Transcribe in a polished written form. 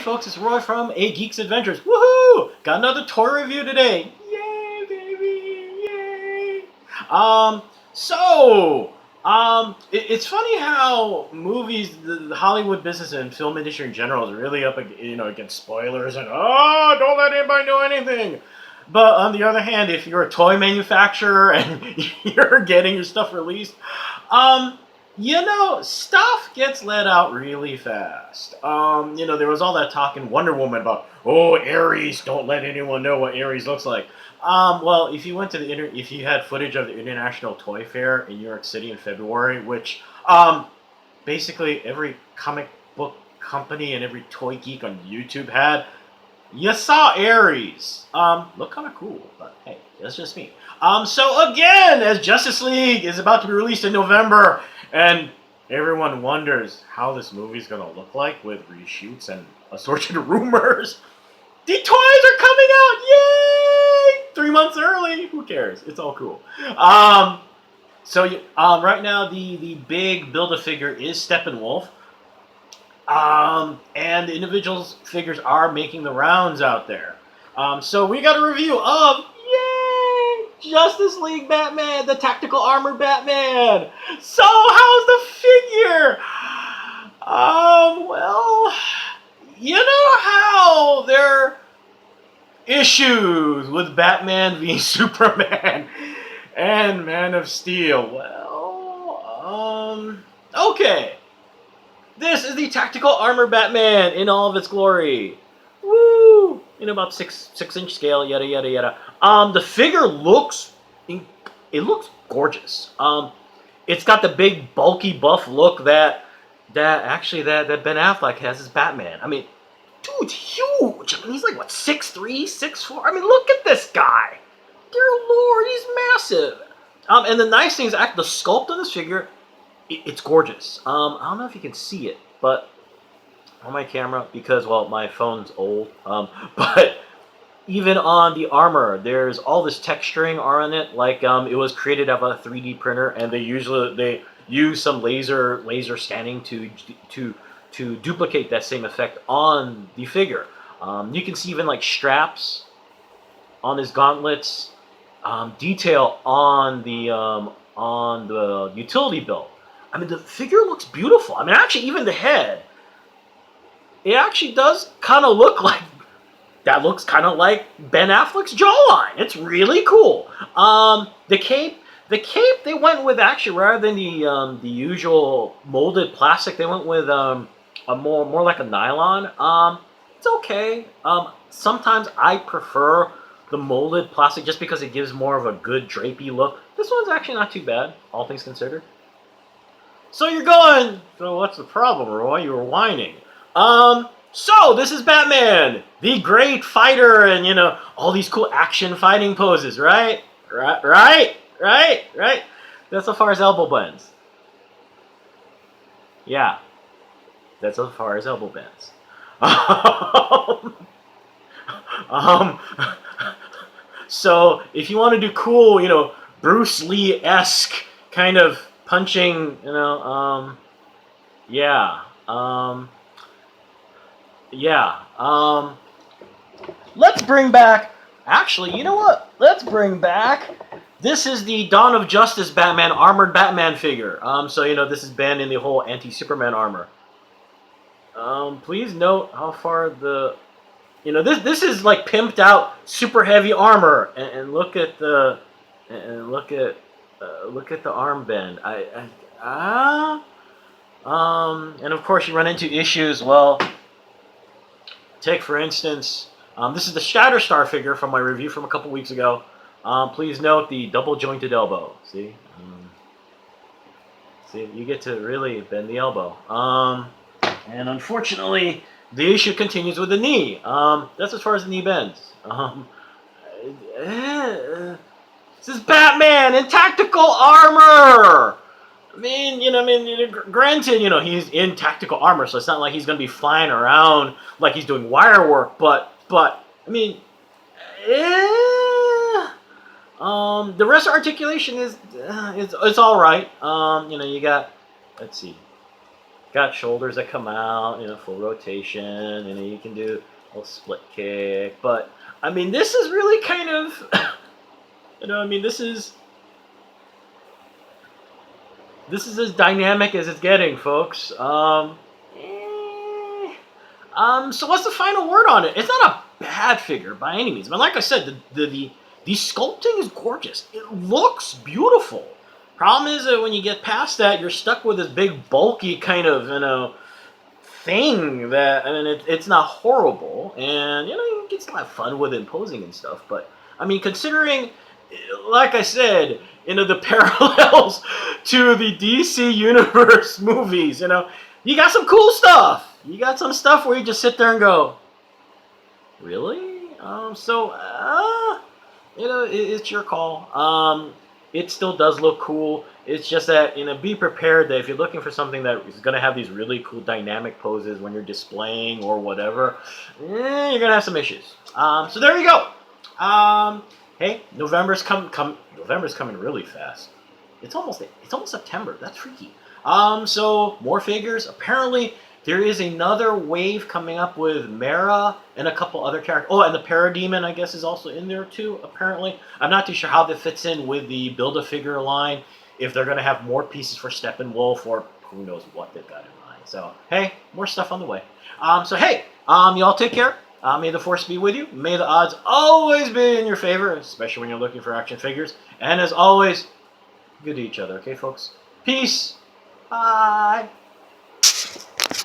folks, it's Roy from A Geek's Adventures. Woohoo! Got another toy review today. Yay, baby! Yay! It's funny how movies, the Hollywood business and film industry in general is really up, against spoilers and don't let anybody know anything. But on the other hand, if you're a toy manufacturer and you're getting your stuff released, stuff gets let out really fast. There was all that talk in Wonder Woman about, Ares, don't let anyone know what Ares looks like. Well, if you went to if you had footage of the International Toy Fair in New York City in February, which, basically every comic book company and every toy geek on YouTube had, you saw Ares. Look kind of cool, but hey, that's just me. So again, as Justice League is about to be released in November, and everyone wonders how this movie's gonna look like with reshoots and assorted rumors, the toys are coming out! Yay! 3 months early. Who cares? It's all cool. Right now the big Build-A-Figure is Steppenwolf. And the individuals figures are making the rounds out there. So we got a review of Justice League Batman, the tactical armored Batman. So how's the figure? Well, you know how there are issues with Batman v Superman and Man of Steel. Well, okay. This is the tactical armor Batman in all of its glory. Woo! In about 6-inch scale, yada yada yada. The figure looks gorgeous. It's got the big bulky buff look that Ben Affleck has as Batman. I mean, dude's huge. I mean, he's like what, 6'3", 6'4". I mean, look at this guy. Dear Lord, he's massive. And the nice thing is, the sculpt on this figure, it's gorgeous. I don't know if you can see it, but on my camera, because, well, my phone's old, but even on the armor, there's all this texturing on it, like it was created out of a 3D printer, and they use some laser scanning to duplicate that same effect on the figure. You can see even like straps on his gauntlets, detail on the utility belt. I mean, the figure looks beautiful. I mean, actually, even the head, it actually does kind of look like, that looks kind of like Ben Affleck's jawline. It's really cool. The cape they went with, actually, rather than the usual molded plastic, they went with a more like a nylon. It's okay. Sometimes I prefer the molded plastic just because it gives more of a good drapey look. This one's actually not too bad, all things considered. So you're going, so what's the problem, Roy? You were whining. So this is Batman, the great fighter, and all these cool action fighting poses, right? Right. That's as far as elbow bends. Yeah, that's as far as elbow bends. So if you want to do cool, Bruce Lee-esque kind of punching, let's bring back, actually, you know what? Let's bring back, this is the Dawn of Justice Batman, armored Batman figure. This is Ben in the whole anti-Superman armor. Please note how far this is like pimped out, super heavy armor, and look at the arm bend. And of course you run into issues. Well, take for instance, this is the Shatterstar figure from my review from a couple weeks ago. Please note the double jointed elbow. See, you get to really bend the elbow. And unfortunately, the issue continues with the knee. That's as far as the knee bends. This is Batman in tactical armor. Granted, he's in tactical armor, so it's not like he's going to be flying around like he's doing wire work. But the rest of articulation is it's all right. You got, let's see, got shoulders that come out, full rotation, you can do a little split kick. But I mean, this is really kind of, I mean, this is as dynamic as it's getting, folks. So what's the final word on it? It's not a bad figure by any means, but like I said, the sculpting is gorgeous. It looks beautiful. Problem is that when you get past that, you're stuck with this big, bulky kind of, thing that, I mean, it's not horrible, and, you get to have fun with it and posing and stuff, but, I mean, considering, like I said, the parallels to the DC Universe movies, you got some cool stuff. You got some stuff where you just sit there and go, really? It's your call. It still does look cool. It's just that, be prepared that if you're looking for something that is going to have these really cool dynamic poses when you're displaying or whatever, you're going to have some issues. So there you go. Hey, November's coming really fast. It's almost September. That's freaky. So more figures. Apparently, there is another wave coming up with Mera and a couple other characters. Oh, and the Parademon, I guess, is also in there too, apparently. I'm not too sure how that fits in with the Build-A-Figure line, if they're going to have more pieces for Steppenwolf, or who knows what they've got in mind. So, hey, more stuff on the way. Y'all take care. May the force be with you. May the odds always be in your favor, especially when you're looking for action figures. And as always, good to each other, okay, folks? Peace. Bye.